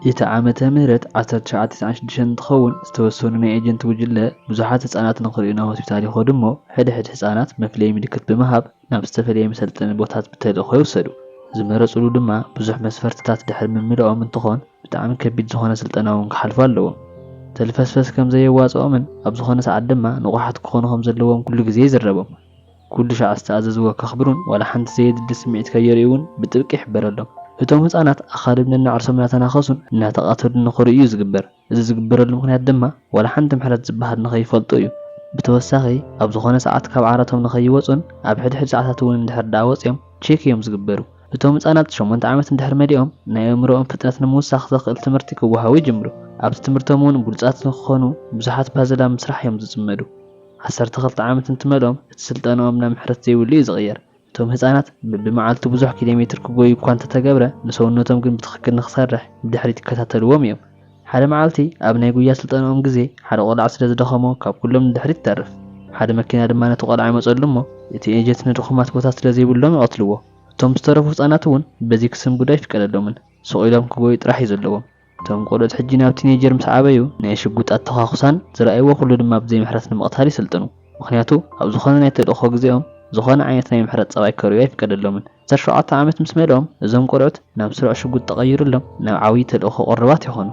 ዓመተ ምህረት 1996 تخون ዝተወሰኑ ናይ ኤጀንት ውጅለ ብዙሓት ህፃናት ንኽሪኡና ሆስፒታል ይኸዱ እሞ ሕድሕድ ህፃናት መፍለይ ምልክት ብምሃብ ናብ ዝተፈለየ መሰልጠኒ ቦታት ብተልእኾ ይውሰዱ ዝመረፅሉ ድማ ብዙሕ መስፈርትታት ድሕሪ ምምልኦም እንትኾን ብጣዕሚ ከቢድ ዝኾነ ስልጠና እውን ክሓልፉ ኣለዎም ተልፈስፈስ ከም ዘየዋፅኦምን ኣብ ዝኾነ ሰዓት ድማ ንቑሓት ክኾኑ ከም ዘለዎም ኩሉ ግዜ ይዝረቦም ኩሉ ሻዕ ዝተኣዘዝዎ ከኽብሩን ዋላ ሓንቲ ዘየድልስ ስምዒት ከየርእዩን ብጥብቂ ይሕበረሎም እቶም ህፃናት ኣኻልብ ነናዕርሶም እናተናኸሱን እናተቓተሉ ንኽርእዩ ዝግበር እዚ ዝግበረሉ ምኽንያት ድማ ዋላ ሓንቲ ምሕረት ዝበሃል ንኸይፈልጡ እዩ ብተወሳኺ ኣብ ዝኾነ ሰዓት ካብ ዓራቶም ንኸይወፁን ኣብ ሕድሕድ ሰዓታት እውን እንድሕር ዳኣ ወፂኦም ቼክ እዮም ዝግበሩ እቶም ህፃናት 8 ዓመት እንድሕር መሊኦም ናይ ኣእምሮኦም ፍጥነት ንምውሳኽ ዘኽእል ትምህርቲ ክወሃቡ ይጅምሩ ኣብቲ ትምህርቶም እውን ብሉፃት ንክኾኑ ብዙሓት ፓዝላ ምስራሕ እዮም ዝፅመዱ 12 ዓመት እንትመልኦም እቲ ስልጠናኦም ናብ ምሕረት ዘይብሉ እዩ ዝቕየር እቶም ህፃናት ብመዓልቱ ብዙሕ ኪሎ ሜትር ክጎዩ እኳ እንተተገብረ ንሰውነቶም ግን ብትኽክል ንኽሰርሕ ብድሕሪት ይከታተልዎም እዮም ሓደ መዓልቲ ኣብ ናይ ጉያ ስልጠናኦም ግዜ ሓደ ቆልዓ ስለ ዝደኸሞ ካብ ኩሎም ንድሕሪት ተርፍ ሓደ መኪና ድማ ነቲ ቆልዓ ይመፀሉ እሞ እቲ ኤጀንት ንድኹማት ቦታ ስለ ዘይብሎም ይቐትልዎ እቶም ዝተረፉ ህፃናት እውን በዚ ክስም ጉዳይ ይፍቀደሎምን ስቕ ኢሎም ክጎዩ ጥራሕ እዩ ዘለዎም እቶም ቆልዑት ሕጂ ናብ ቲኔጀር ምስ ዓበዩ ናይ ሽጉጥ ኣተኻኹሳን ዝረኣይዎ ኩሉ ድማ ብዘይ ምሕረት ንምቕታል ይስልጥኑ ምክንያቱ ኣብ ዝኾነ ናይ ተልእኾ ግዜኦም ዝኾነ ዓይነት ናይ ምሕረት ፀባይ ከርእዩ ኣይፍቀደሎምን 17 ዓመት ምስ መልኦም እዞም ቆልዑት ናብ ስሩዕ ሽጉጥ ተቐይሩሎም ናብ ዓብዪ ተልእኾ ቁርባት ይኾኑ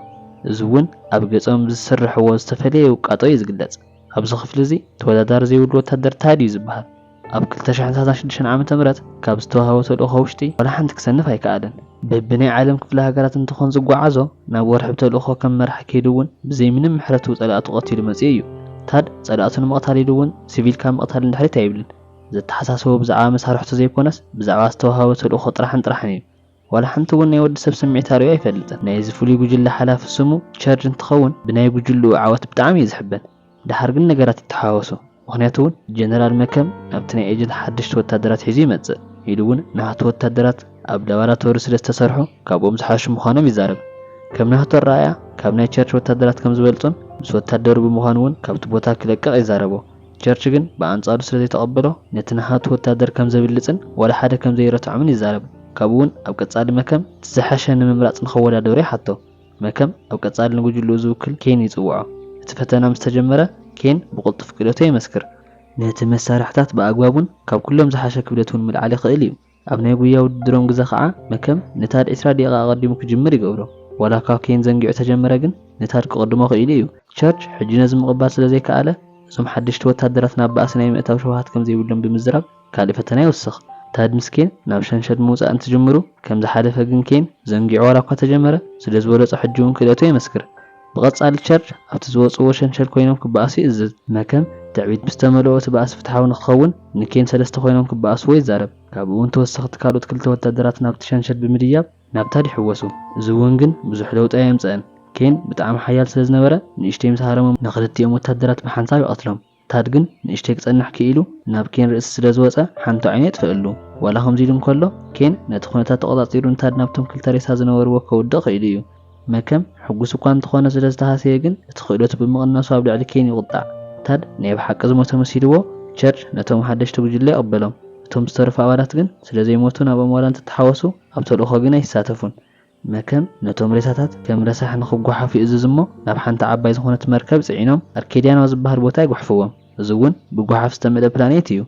እዚ እውን ኣብ ገጾም ዝስርሕዎ ዝተፈለየ ውቃጦ እዩ ዝግለጽ ኣብዚ ክፍሊ እዚ ተወዳዳሪ ዘይብሉ ወታደር ታዲ እዩ ዝበሃል ኣብ 2016 ዓመተ ምህረት ካብ ዝተዋሃቦ ተልእኾ ውሽጢ ዋላ ሓንቲ ክሰንፍ ኣይከኣለን በብናይ ዓለም ክፍለ ሃገራት እንትኾን ዝጓዓዞ ናብ ወርሒ ተልእኾ ከም መራሒ ከይዱ እውን ብዘይ ምንም ምሕረት ጸላእቱ ቀቲሉ መፅኡ እዩ ታድ ጸላእቱ ንምቕታል ኢሉ እውን ሲቪልካ ምቕታል እንድሕሪት ኣይብልን ዘተሓሳሰቦ ብዛዕባ መሳርሕቱ ዘይኮነስ ብዛዕባ ዝተዋሃቦ ተልእኾ ጥራሕን እዩ ዋላ ሓንቲ እውን ናይ ወዲ ሰብ ስምዒት ኣርእዮ ኣይፈልጥን ናይ ፍሉይ ጉጅለ ሓላፊ ስሙ ቸርች እንትኸውን ብናይ ጉጅልኡ ዓወት ብጣዕሚ እዩ ዝሕበን ድሓር ግን ነገራት ይተሓዋወሱ ምክንያቱ እውን ጀነራል መከም ናብቲ ናይ ኤጀንት ሓድሽቲ ወታደራት ሒዙ ይመጽእ ኢሉ እውን ናቱ ወታደራት ኣብ ላቦራቶሪ ስለ ዝተሰርሑ ካብኦም ዝሓሹ ምዃኖም ይዛረብ ከም ናቱ ራእያ ካብ ናይ ቸርች ወታደራት ከም ዝበልጡን ምስ ወታደሩ ብምዃኑ እውን ካብቲ ቦታ ክለቅቕ ይዛረቦ ቸርች ግን በአንጻሩ ስለ ዘይተቐበሎ ነቲ ናቱ ወታደር ከም ዘብልጽን ወላ ሓደ ከም ዘይረትዖምን ይዛረብ ካብኡ እውን ኣብ ቀጻሊ መከም ዝሓሸ ንምምራጽ ንኸወዳደሩ ይሓቶ መከም ኣብ ቀጻሊ ንጉጅሉ ዝውክል ኬን ይጽውዖ እቲ ፈተና ምስ ተጀመረ ኬን ብቁልጡፍ ክእለቱ ይመስክር ነቲ መሳርሕታት ብኣግባቡን ካብ ኩሎም ዝሓሸ ክብደቱን ምልዓል ይኽእል እዩ ኣብ ናይ ጉያ ውድድሮም ግዜ ከዓ መከም ነታድ 20 ደቂቃ ቀዲሙ ክጅምር ይገብሮ ወላ ካብ ኬን ዘንጊዑ ተጀመረ ግን ነታድ ክቐድሞ ክኢሉ እዩ ቸርች ሕጂ ነዚ ምቕባል ስለ ዘይከኣለ እዞም ሓድሽቲ ወታደራት ናብ ባእሲ ናይ ምእታው ሸውሃት ከም ዘይብሎም ብምዝራብ ካልእ ፈተና ይውስኽ ታድ ምስኪን ናብ ሸንሸል ምውፃእ እንትጅምሩ ከም ዝሓለፈ ግን ኬን ዘንጊዑ ዋላ እኳ ተጀመረ ስለ ዝበለፆ ሕጂ እውን ክእለቱ ይመስክር ብቐጻሊ ቸርች ኣብቲ ዝወፅዎ ሸንሸል ኮይኖም ክበኣሱ ይእዝዝ መከም ትዕቢት ብዝተመልኦ እቲ ባእሲ ፍትሓዊ ንክኸውን ንኬን 3 ኮይኖም ክበኣስዎ ይዛረብ ካብኡ እውን ተወሰኽቲ ካልኦት 2 ወታደራት ናብቲ ሸንሸል ብምድያብ ናብታድ ይሕወሱ እዚ እውን ግን ብዙሕ ለውጢ ኣየምፅአን ኬን ብጣዕሚ ሓያል ስለ ዝነበረ ንእሽተይ ምስ ሃረሞም ንኽልቲኦም ወታደራት ብሓንሳብ ይቐትሎም ታድ ግን ንእሽተይ ክጸንሕ ክኢሉ ናብ ኬን ርእሲ ስለ ዝወፀ ሓንቲ ዓይኑ የጥፍአሉ ዋላ ከምዚ ኢሉ እንከሎ ኬን ነቲ ኩነታት ተቆጻጺሩ ታድ ናብቶም 2 ሬሳ ዝነበርዎ ከውድቕ ኢሉ እዩ መከም ሕጉስ እኳ እንተኾነ ስለ ዝተሃሰየ ግን እቲ ክእለቱ ብምቕናሱ ኣብ ልዕሊ ኬን ይቁጣዕ ታድ ናይ ብሓቂ ዝሞተ መሲልዎ ቸርች ነቶም ሓደሽቲ ጉጅለ ይቕበሎም እቶም ዝተረፉ ኣባላት ግን ስለ ዘይሞቱ ናብኦም ዋላ እንትተሓወሱ ኣብ ተልእኾ ግን ኣይሳተፉን መከም ነቶም ሬሳታት ከም ረሳሕ ንኽጓሓፉ ይእዝዝ እሞ ናብ ሓንቲ ዓባይ ዝኾነት መርከብ ጽዒኖም ኣርኬድያናዊ ዝበሃል ቦታ ይጓሕፍዎም እዚ እውን ብጓሓፍ ዝተመልአ ፕላኔት እዩ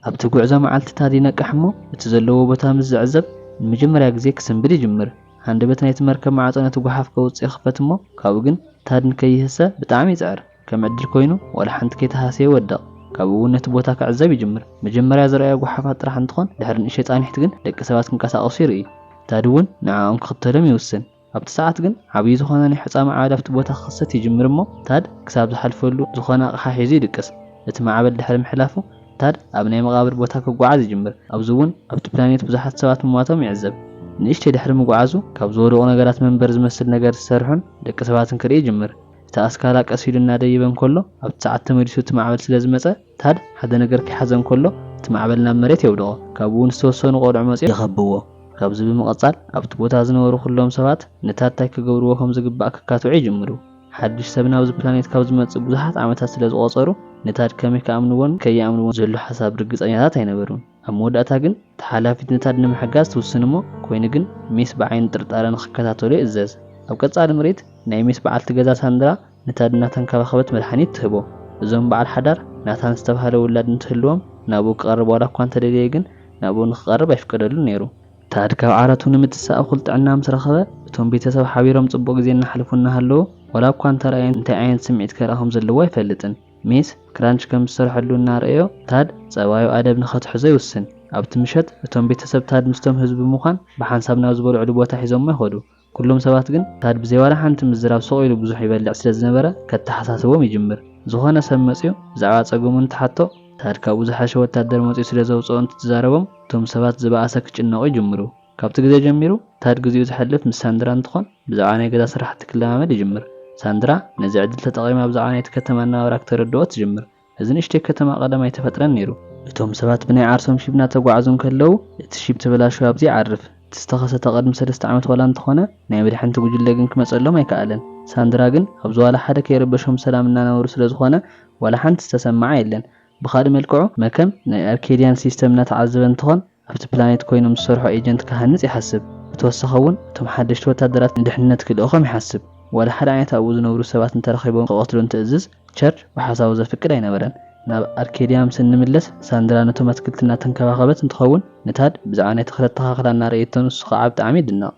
ኣብቲ ጉዕዞ መዓልቲ ታድ ይነቅሕ እሞ እቲ ዘለዎ ቦታ ምስ ዝዕዘብ ንመጀመርያ ግዜ ክስንብድ ይጅምር ሃንደበት ናይቲ መርከብ ማዕጾ ነቲ ጓሓፍ ከውፅእ ይኽፈት እሞ ካብኡ ግን ታድ ንከይህሰ ብጣዕሚ ይፅዕር ከም ዕድል ኮይኑ ዋላ ሓንቲ ከይተሃሰየ ይወድቕ ካብኡ እውን ነቲ ቦታ ክዕዘብ ይጅምር መጀመርያ ዝረኣየ ጓሓፋት ጥራሕ እንትኾን ድሕሪ ንእሽተይ ጻኒሕቲ ግን ደቂ ሰባት ክንቀሳቐሱ ይርኢ ታድ እውን ንዓኦም ክኽተሎም ይውስን ኣብቲ ሰዓት ግን ዓብዪ ዝኾነ ናይ ሕፃ ማዕበል ኣብቲ ቦታ ክኽሰት ይጅምር እሞ ታድ ክሳብ ዝሓልፈሉ ዝኾነ ኣቕሓ ሒዙ ይድቅስ እቲ ማዕበል ድሕሪ ምሕላፉ ታድ ኣብ ናይ መቓብር ቦታ ክጓዓዝ ይጅምር ኣብዚ እውን ኣብቲ ፕላኔት ብዙሓት ሰባት ምሟቶም ይዕዘብ ንእሽተይ ድሕሪ ምጓዓዙ ካብ ዝወደቑ ነገራት መንበር ዝመስል ነገር ዝሰርሑን ደቂ ሰባትን ክርኢ ይጅምር እቲ ኣስካላ ቀሲሉ እናደይበ እንከሎ ኣብቲ ሰዓት ተመሊሱ እቲ ማዕበል ስለ ዝመፀ ታድ ሓደ ነገር ክሓዘ እንከሎ እቲ ማዕበል ናብ መሬት የውድቖ ካብኡ እውን ዝተወሰኑ ቆልዑ መፂኦም ይኸብዎ ካብዚ ብምቕጻል ኣብቲ ቦታ ዝነበሩ ኩሎም ሰባት ነታድ ታይ ክገብርዎ ከም ዝግባእ ክካትዑ ይጅምሩ ሓድሽ ሰብ ናብዚ ፕላኔት ካብ ዝመጽእ ብዙሓት ዓመታት ስለ ዝቖጸሩ ነታድ ከመይ ከኣምንዎን ከይኣምንዎን ዘሎ ሓሳብ ርግጸኛታት ኣይነበሩን ኣብ መወዳእታ ግን ተሓላፊት ነታድ ንምሕጋዝ ትውስን እሞ ኮይኑ ግን ሜስ ብዓይኒ ጥርጣረ ንኽከታተሉ ይእዘዝ ኣብ ቀጻሊ ምሪት ናይ ሜስ በዓልቲ ገዛ ሳንድራ ንታድ እናተንከባኸበት መድሓኒት ትህቦ እዞም በዓል ሓዳር ናታን ዝተባሃለ ውላድ እንትህልዎም ናብኡ ክቐርብ ዋላ እኳ እንተደልየ ግን ናብኡ ንክቐርብ ኣይፍቀደሉን ነይሩ ታድ ካብ ዓረቱ ንምትሳእ እኹል ጥዕና ምስ ረኸበ እቶም ቤተሰብ ሓቢሮም ጽቡቕ ግዜ እናሕልፉ እናሃለዉ ዋላ እኳ እንተረኣየ እንታይ ዓይነት ስምዒት ከረኸም ዘለዎ ኣይፈልጥን ሜስ ክራንች ከም ዝሰርሐሉ እናርአዮ ታድ ጸባዩ ኣደብ ንኸትሕዞ ይውስን ኣብቲ ምሸት እቶም ቤተሰብ ታድ ምስቶም ህዝቢ ምዃን ብሓንሳብ ናብ ዝበልዕሉ ቦታ ሒዞሞ ይኸዱ ኩሎም ሰባት ግን ታድ ብዘይዋላ ሓንቲ ምዝራብ ስቕ ኢሉ ብዙሕ ይበልዕ ስለ ዝነበረ ከተሓሳስቦም ይጅምር ዝኾነ ሰብ መፅዩ ብዛዕባ ፀገሙ እንትሓቶ ታድ ካብኡ ዝሓሸ ወታደር መፅዩ ስለ ዘውፅኦ እንትዛረቦም እቶም ሰባት ዝበኣሰ ክጭነቑ ይጅምሩ ካብቲ ግዜ ጀሚሩ ታድ ግዚኡ ዝሕልፍ ምስ ሳንድራ እንትኾን ብዛዕባ ናይ ገዛ ስራሕቲ ክለማመድ ይጅምር ሳንድራ ነዚ ዕድል ተጠቒማ ብዛዕባ ናይቲ ከተማ እናበራ ክትርድኦ ትጅምር እዚ ንእሽተይ ከተማ ቀደም ኣይተፈጥረን ነይሩ እቶም ሰባት ብናይ ዓርሶም ሺብ እናተጓዓዙ ከለዉ እቲ ሺብ ተበላሽዩ ኣብዙ ይዓርፍ ተስተኸሰተ ቅድሚ 3 ዓመት ዋላ እንትኾነ ናይ መድሓንቲ ጉጅለ ግን ክመፀሎም ኣይከኣለን ሳንድራ ግን ኣብ ዝዋላ ሓደ ከይረበሾም ሰላም እናነብሩ ስለ ዝኾነ ዋላ ሓንቲ ዝተሰማዐ የለን ብኻልእ መልክዑ መከም ናይ ኣርኬዲያን ሲስተም እናተዓዘበ እንትኾን ኣብቲ ፕላኔት ኮይኖም ዝሰርሑ ኤጀንት ክሃንፅ ይሓስብ ብተወሳኺ እውን እቶም ሓደሽቲ ወታደራት ንድሕንነት ክልእኾም ይሓስብ ዋላ ሓደ ዓይነት ኣብኡ ዝነብሩ ሰባት እንተረኺቦም ክቐትሉ እንትእዝዝ ቸርች ብሓሳቡ ዘፍቅድ ኣይነበረን ናብ ኣርኬዲያ ምስ እንምለስ ሳንድራ ነቶም ኣትክልቲ እናተንከባኸበት እንትኸውን ንታድ ብዛዕባ ናይቲ ክልተ ተኻኽላ እናርአየቶ ንሱ ከዓ ብጣዕሚ ይድነቕ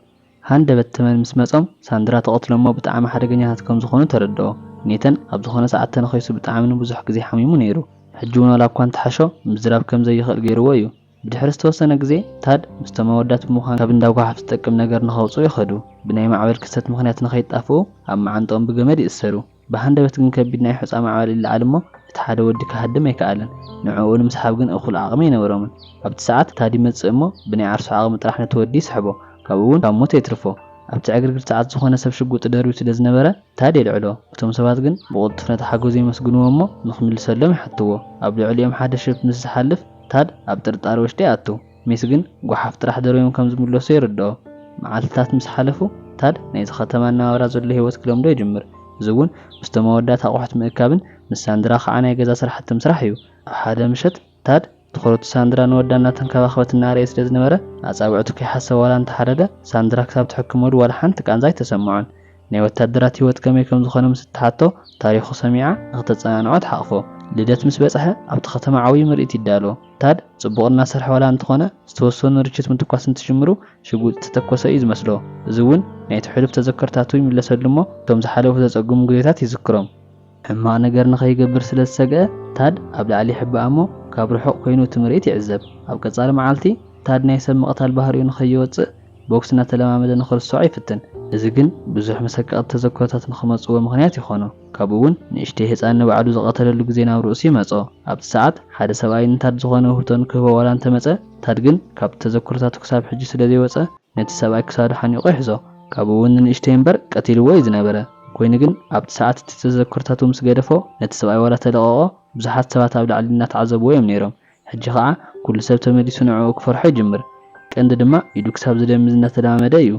ሃንደበት ተመን ምስ መፆም ሳንድራ ተቐትሎሞ ብጣዕሚ ሓደገኛታት ከም ዝኾኑ ተረድኦ ኔተን ኣብ ዝኾነ ሰዓት ተነኺሱ ብጣዕሚ ንብዙሕ ግዜ ሓሚሙ ነይሩ ሕጂ እውን ዋላ እኳ እንተሓሾ ምዝራብ ከም ዘይኽእል ገይርዎ እዩ ብድሕሪ ዝተወሰነ ግዜ ታድ ምስቶም ኣወዳት ብምዃን ካብ እንዳጓሓፍ ዝጠቅም ነገር ንኸውፅኡ ይኸዱ ብናይ ማዕበል ክስተት ምኽንያት ንኸይጣፍኡ ኣብ መዓንጦኦም ብገመድ ይእሰሩ ብሃንደበት ግን ከቢድ ናይ ሑፃ ማዕበል ይለዓል እሞ እቲ ሓደ ወዲ ክሃድም ኣይከኣለን ንዕኡ ንምስሓብ ግን እኹል ዓቕሚ ኣይነበሮምን ኣብቲ ሰዓት ታድ ይመፅእ እሞ ብናይ ዓርሱ ዓቕሚ ጥራሕ ነቲ ወዲ ይስሕቦ ካብኡ እውን ካብ ሞት የትርፎ ኣብቲ ዕግርግር ሰዓት ዝኾነ ሰብ ሽጉጥ ደርቢዩ ስለ ዝነበረ ታድ የልዕሎ እቶም ሰባት ግን ብቕልጡፍ ነቲ ሓጎዙ የመስግንዎ እሞ ንኽምልሰሎም ይሓትዎ ኣብ ልዕሊኦም ሓደ ሽፍ ምስ ዝሓልፍ ታድ ኣብ ጥርጣሪ ውሽጢ ይኣቱ ሜስ ግን ጓሓፍ ጥራሕ ደርዮም ከም ዝምለሱ ይርድኦ መዓልትታት ምስ ሓለፉ ታድ ናይዚ ከተማ እናባብራ ዘሎ ህይወት ክለምዶ ይጅምር እዚ እውን ምስቶም ኣወዳት ኣቑሑት ምእካብን ምስ ሳንድራ ከዓ ናይ ገዛ ስራሕቲ ምስራሕ እዩ ኣብ ሓደ ምሸት ታድ ትኹረቱ ሳንድራ ንወዳ እናተንከባኸበት እናርአየ ስለ ዝነበረ ኣፃብዕቱ ከይሓሰብ ዋላ እንተሓደደ ሳንድራ ክሳብ ትሕክመሉ ዋላ ሓንቲ ቃንዛ ኣይተሰምዖን ናይ ወታደራት ህይወት ከመይ ከም ዝኾነ ምስ እትሓቶ ታሪኹ ሰሚዓ ንኽተፀናንዖ ትሓቕፎ ልደት ምስ በፅሐ ኣብቲ ከተማ ዓብዪ ምርኢት ይዳሎ ታድ ጽቡቕ እናሰርሐ ዋላ እንትኾነ ዝተወሰኑ ርችት ምትኳስ እንትጅምሩ ሽጉጥ ዝተተኮሰ እዩ ዝመስሎ እዚ እውን ናይቲ ሕሉፍ ተዘከርታቱ ይምለሰሉ እሞ እቶም ዝሓለፉ ዘፀጉሙ ግዜታት ይዝክሮም ሕማቕ ነገር ንኸይገብር ስለ ዝሰግአ ታድ ኣብ ላዕሊ ይሕብኣ እሞ ካብ ርሑቕ ኮይኑ እቲ ምርኢት ይዕዘብ ኣብ ቀጻሊ መዓልቲ ታድ ናይ ሰብ ምቕታል ባህሪኡ ንኸይወፅእ ቦክስ እናተለማመደ ንኽርስዖ ይፍትን እዚ ግን ብዙሕ መሰቀቕቲ ተዘክሮታት ንኽመፅዎ ምኽንያት ይኾኖ ካብኡ እውን ንእሽተይ ህፃን ንባዕሉ ዝቐተለሉ ግዜ ናብ ርእሱ ይመፆ ኣብቲ ሰዓት ሓደ ሰብኣይ ንታድ ዝኾነ ውህቶ ንክህቦ ዋላ እንተመፀ ታድ ግን ካብቲ ተዘክሮታቱ ክሳብ ሕጂ ስለ ዘይወፀ ነቲ ሰብኣይ ክሳዱ ሓኒቑ ይሕዞ ካብኡ እውን ንእሽተይ እምበር ቀቲልዎ እዩ ዝነበረ ኮይኑ ግን ኣብቲ ሰዓት እቲ ተዘክሮታቱ ምስ ገደፎ ነቲ ሰብኣይ ዋላ ተለቐቆ ብዙሓት ሰባት ኣብ ላዕሊ እናተዓዘብዎ እዮም ነይሮም ሕጂ ከዓ ኩሉ ሰብ ተመሊሱ ንዕኡ ክፈርሖ ይጅምር ቀንዲ ድማ ኢዱ ክሳብ ዝደምዝ እናተለማመደ እዩ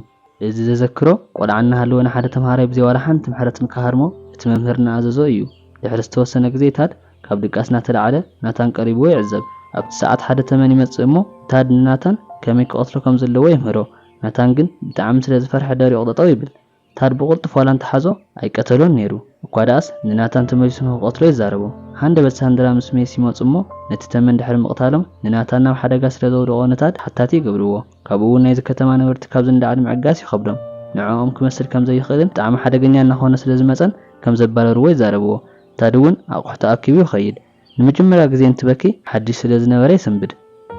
እዚ ዘዘክሮ ቆልዓ እናሃለወ ሓደ ተምሃራይ ብዘይዋላ ሓንቲ ምሕረት ንከሃርሞ እቲ መምህር እናኣዘዞ እዩ ድሕሪ ዝተወሰነ ግዜ ታድ ካብ ድቃስ እናተላዕለ ናታን ቀሪብዎ ይዕዘብ ኣብቲ ሰዓት ሓደ ተመን ይመፅእ እሞ ታድ ንናታን ከመይ ክቐትሎ ከም ዘለዎ ይምህሮ ናታን ግን ብጣዕሚ ስለ ዝፈርሐ ደሪቑ ጠጠው ይብል ታድ ብቕልጡፍ ዋላ እንተሓዞ ኣይቀተሎን ነይሩ እኳ ደኣስ ንናታን ተመሊሱ ንክቐትሎ ይዛረቦ ሃንደበት ሳንድራ ምስ ሜስ ይመፁ እሞ ነቲ ተመን ድሕሪ ምቕታሎም ንናታን ናብ ሓደጋ ስለ ዘውድቖ ነታድ ሓታቲ ይገብርዎ ካብኡ እውን ናይዚ ከተማ ነበርቲ ካብ ዝንዳዕሊ ምዕጋስ ይኸብዶም ንዕኦም ክመስል ከም ዘይኽእልን ብጣዕሚ ሓደገኛ እናኾነ ስለ ዝመፀን ከም ዘባረርዎ ይዛረብዎ ታድ እውን ኣቑሑ ተኣኪቡ ይኸይድ ንመጀመርያ ግዜ እንትበኪ ሓድሽ ስለ ዝነበረ ይስንብድ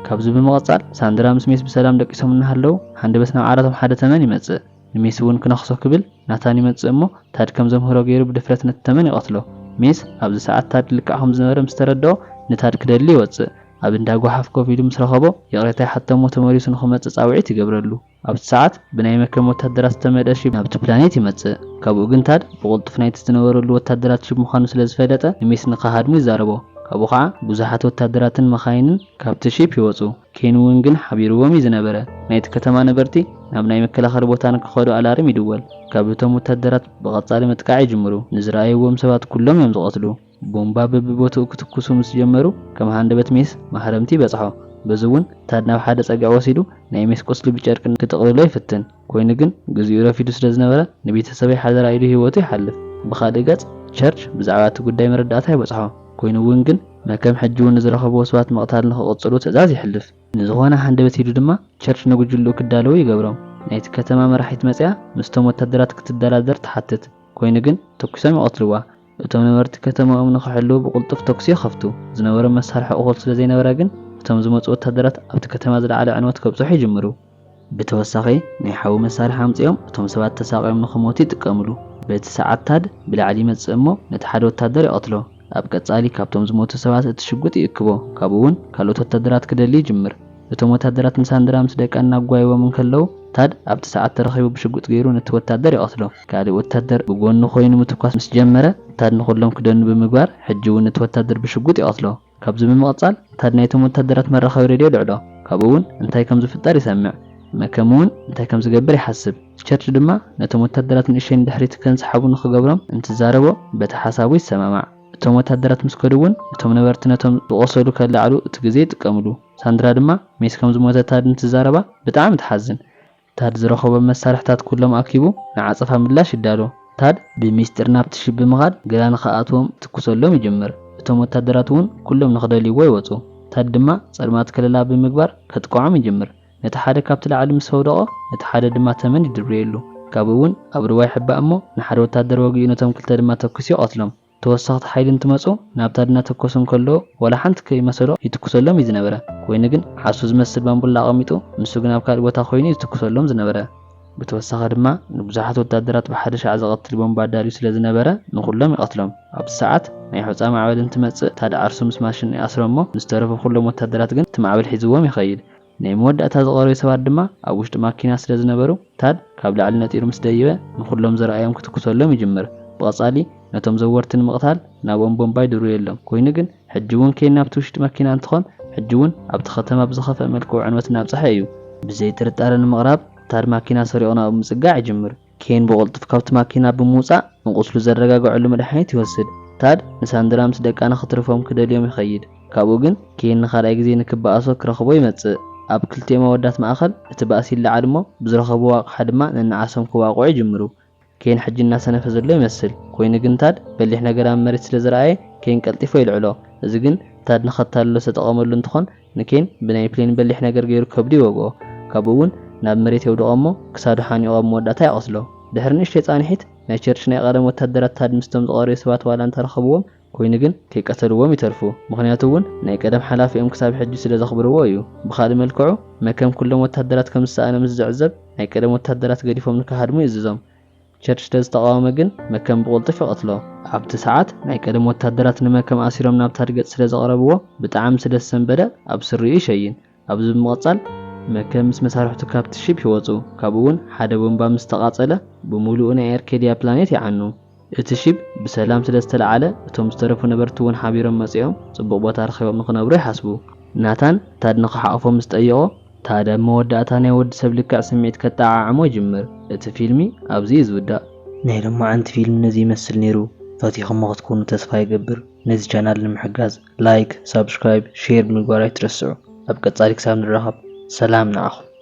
ካብዚ ብምቕፃል ሳንድራ ምስ ሜስ ብሰላም ደቂሶም እናሃለዉ ሃንደበት ናብ ዓራቶም ሓደ ተመን ይመፅእ ንሜስ እውን ክነኽሶ ክብል ናታን ይመፅእ እሞ ታድ ከም ዘምህሮ ገይሩ ብድፍረት ነቲ ተመን ይቐትሎ ሜስ ኣብዚ ሰዓት ታድ ልክዕ ከም ዝነበረ ምስ ተረድኦ ንታድ ክደሊ ይወፅእ ኣብ እንዳ ጓሓፍ ኮፍ ኢሉ ምስ ረኸቦ የቕሬታይ ሓተሞ ተመሊሱ ንኽመፅእ ፃውዒት ይገብረሉ ኣብቲ ሰዓት ብናይ መከም ወታደራት ዝተመልአ ሺብ ናብቲ ፕላኔት ይመፅእ ካብኡ ግን ታድ ብቕልጡፍ ናይቲ ዝነበረሉ ወታደራት ሺብ ምዃኑ ስለ ዝፈለጠ ንሜስ ንኸሃድሙ ይዛረቦ ካብኡ ከዓ ብዙሓት ወታደራትን መኻይንን ካብቲ ሺፕ ይወፁ ኬን እውን ግን ሓቢርዎም እዩ ዝነበረ ናይቲ ከተማ ነበርቲ ናብ ናይ መከላኸሊ ቦታ ንክኸዱ ኣላርም ይድወል ካብ እቶም ወታደራት ብቐጻሊ መጥቃዕ ይጅምሩ ንዝረኣይዎም ሰባት ኩሎም እዮም ዝቐትሉ ቦምባ በቢቦትኡ ክትኩሱ ምስ ጀመሩ ከም ሃንደበት ሜስ ማህረምቲ ይበፅሖ بزون تاد ناب حدا صقع وسيدو ناي مس قسلو بچرق كتقللو يفتن ኮይኑ ግን ግዚኡ ረፊዱ ስለ ዝነበረ ንቤተሰበይ ሓደራ ኢሉ ህይወቱ ይሓልፍ ብኻልእ ገጽ ቸርች ብዛዕባ እቲ ጉዳይ መረዳእታ ይበጽሖ ኮይኑ እውን ግን መከም ሕጂ እውን ዝረኸቦ ሰባት መቕታል ንኽቕጽሉ ትእዛዝ ይሕልፍ ንዝኾነ ሓንደበት ሂዱ ድማ ቸርች ንጉጅሉ ክዳለው ይገብሮም ናይቲ ከተማ መራሒት መጽያ ምስቶም ወታደራት ክትደራደር ተሓትት ኮይኑ ግን ተኩሶም ይቐትልዋ እቶም ነበርቲ ከተማኦም ንኽሕልው ብቁልጡፍ ተኩሲ ይኸፍቱ ዝነበረ መሳርሒ እኹል ስለ ዘይነበረ ግን እቶም ዝመጹ ወታደራት ኣብቲ ከተማ ዝለዓለ ዕንወት ከብጽሑ ይጅምሩ ብተወሳኺ ናይ ሓዊ መሳርሒ ኣምጽኦም እቶም ሰባት ተሳቒዮም ንኽሞቱ ይጥቀምሉ በቲ ሰዓታት ብላዕሊ ይመጽእ እሞ ነቲ ሓደ ወታደር ይቐትሎ ኣብ ቀጻሊ ካብቶም ዝሞቱ ሰባት እቲ ሽጉጥ ይእክቦ ካብኡ እውን ካልኦት ወታደራት ክደሊ ይጅምር እቶም ወታደራት ንሳንድራ ምስ ደቃ እናጓይቦም እንከለዉ ታድ ኣብቲ ሰዓት ተረኺቡ ብሽጉጥ ገይሩ ነቲ ወታደር ይቐትሎ ካልእ ወታደር ብጎኑ ኮይኑ ምትኳስ ምስ ጀመረ ታድ ንኹሎም ክደኑ ብምግባር ሕጂ እውን ነቲ ወታደር ብሽጉጥ ይቐትሎ ካብዚ ብምቕጻል ታድ ናይቶም ወታደራት መራኸቢ ሬድዮ ልዕሎ ካብኡ እውን እንታይ ከም ዝፍጠር ይሰምዕ መከሙን እንታይ ከም ዝገብር ይሓስብ ቸርች ድማ ነቶም ወታደራት ንእሽተይ ድሕሪት ከንሰሓቡ ንኽገብሮም እንትዛረቦ በቲ ሓሳቡ ይሰማማዕ እቶም ወታደራት ምስ ከዱ እውን እቶም ነበርቲ ነቶም ዝቆሰሉ ከላዕሉ እቲ ግዜ ይጥቀምሉ ሳንድራ ድማ ሜስ ከም ዝሞተ ታድ እንትዛረባ ብጣዕሚ ትሓዝን ታድ ዝረኸቦ መሳርሕታት ኩሎም ኣኪቡ ንዓጸፋ ምላሽ ይዳሎ ታድ ብምስጢር ናብቲ ሽብ ብምኻድ ገላ ንኽኣትዎም ትኩሰሎም ይጅምር እቶም ወታደራት እውን ኩሎም ንኽደልይዎ ይወፁ ታድ ድማ ጸልማት ከለላ ብምግባር ከጥቅዖም ይጅምር ነቲ ሓደ ካብቲ ላዕሊ ምስ ወደቐ ነቲ ሓደ ድማ ተመን ይድብርየሉ ካብኡ እውን ኣብ ርዋይ ይሕባእ እሞ ንሓደ ወታደር ወጊኡ ነቶም ክልተ ድማ ተኩስ ይቐትሎም ተወሳኺቲ ሓይሊ እንትመጹ ናብታ እናተኮሱ እንከሎ ወላ ሓንቲ ከይመሰሎ ይትኩሰሎም እዩ ዝነበረ ኮይኑ ግን ዓሱ ዝመስል ባምቡላ ኣቐሚጡ ንሱ ግን ኣብ ካልእ ቦታ ኮይኑ ይትኩሰሎም ዝነበረ ብተወሳኺ ድማ ንብዙሓት ወታደራት ብሓደ ሻዕ ዘቐትል ቦምባ ዳልዩ ስለ ዝነበረ ንኹሎም ይቐትሎም ኣብቲ ሰዓት ናይ ሑፃ ማዕበል እንትመጽእ ታድ ዓርሱ ምስ ማሽን ይኣስሮ እሞ ንዝተረፉ ኩሎም ወታደራት ግን እቲ ማዕበል ሒዝዎም ይኸይድ ናይ መወዳእታ ዝቐረቡ ሰባት ድማ ኣብ ውሽጢ ማኪና ስለ ዝነበሩ ታድ ካብ ላዕሊ ነጢሩ ምስ ደይበ ንኹሎም ዝረኣዮም ክትኩሰሎም ይጅምር ብቐጻሊ ነቶም ዘወርቲ ንምቕታል ናብኦም ቦምባ ይድርብየሎም ኮይኑ ግን ሕጂ እውን ከይድ ናብቲ ውሽጢ መኪና እንትኾን ሕጂ እውን ኣብቲ ከተማ ብዝኸፍአ መልክዑ ዕንወት እናብጽሐ እዩ ብዘይ ጥርጣረ ንምቕራብ ታድ ማኪና ሰሪቑ ናብኡ ምጽጋዕ ይጅምር ከይን ብቕልጡፍ ካብቲ ማኪና ብምውጻእ ንቁስሉ ዘረጋግዐሉ መድሓኒት ይወስድ ታድ ንሳንድራ ምስ ደቃ ንኽትርፎም ክደልዮም ይኸይድ ካብኡ ግን ከይን ንኻልኣይ ግዜ ንክበኣሶ ክረኽቦ ይመጽእ ኣብ ክልቲኦም ኣወዳት ማእኸል እቲ ባእሲ ይለዓል እሞ ብዝረኸብዎ ኣቕሓ ድማ ነንዓሶም ክዋቕዑ ይጅምሩ ከይን ሕጂ እናሰነፈ ዘሎ ይመስል ኮይኑ ግን ታድ በሊሕ ነገር ኣብ መሬት ስለ ዝረኣየ ከይን ቀልጢፎ ይልዕሎ እዚ ግን ታድ ንኸታልሎ ዝተጠቐመሉ እንትኾን ንከይን ብናይ ፕሌን በሊሕ ነገር ገይሩ ከብዱ ይወግኦ ካብኡ እውን ናብ መሬት የውድቖ እሞ ክሳዱ ሓኒቑ ኣብ መወዳእታ ይቐስሎ ድሕሪ ንእሽተይ ጻኒሒት ናይ ቸርች ናይ ቀደም ወታደራት ታድ ምስቶም ዝቐረዩ ሰባት ዋላ እንተረኸብዎም ኮይኑ ግን ከይቀተልዎም ይተርፉ ምክንያቱ እውን ናይ ቀደም ሓላፊኦም ክሳብ ሕጂ ስለ ዘኽብርዎ እዩ ብኻልእ መልክዑ መከም ኩሎም ወታደራት ከም ዝሰኣነ ምስ ዝዕዘብ ናይ ቀደም ወታደራት ገዲፎም ንከሃድሙ ይእዝዞም ቸርች ተዝተቃወመ ግን መከም ብቁልጡፍ ይቐትሎ ኣብቲ ሰዓት ናይ ቀደም ወታደራት ንመከም ኣሲሮም ናብ ታድ ገጽ ስለ ዘቕረብዎ ብጣዕሚ ስለ ዝሰንበደ ኣብ ስርኡ ይሸይን ኣብዚ ብምቕጻል መከም ምስ መሳርሕቱ ካብቲ ሽብ ይወፁ ካብኡ እውን ሓደ ቦምባ ምስ ተቓጸለ ብሙሉእ ናይ ኣርኬድያ ፕላኔት ይዓኑ እቲ ሽብ ብሰላም ስለ ዝተለዓለ እቶም ዝተረፉ ነበርቲ እውን ሓቢሮም መጽኦም ጽቡቕ ቦታ ረኺቦም ንኽነብሩ ይሓስቡ ናታን ታድ ንኽሓቕፎም ምስ ጠየቖ ታድ ኣብ መወዳእታ ናይ ወዲ ሰብ ልክዕ ስምዒት ከተዓዓዕሞ ይጅምር እቲ ፊልሚ ኣብዚ ይዝውዳእ ናይ ሎማዓንቲ ፊልም ነዚ ይመስል ነይሩ ፈቲኹም ክትኮኑ ተስፋ ይገብር ነዚ ቻናል ንምሕጋዝ ላይክ ሳብስክራይብ ሼር ምግባር ኣይትረስዑ ኣብ ቀጻሊ ክሳብ ንራኸብ ሰላም ንዓኹም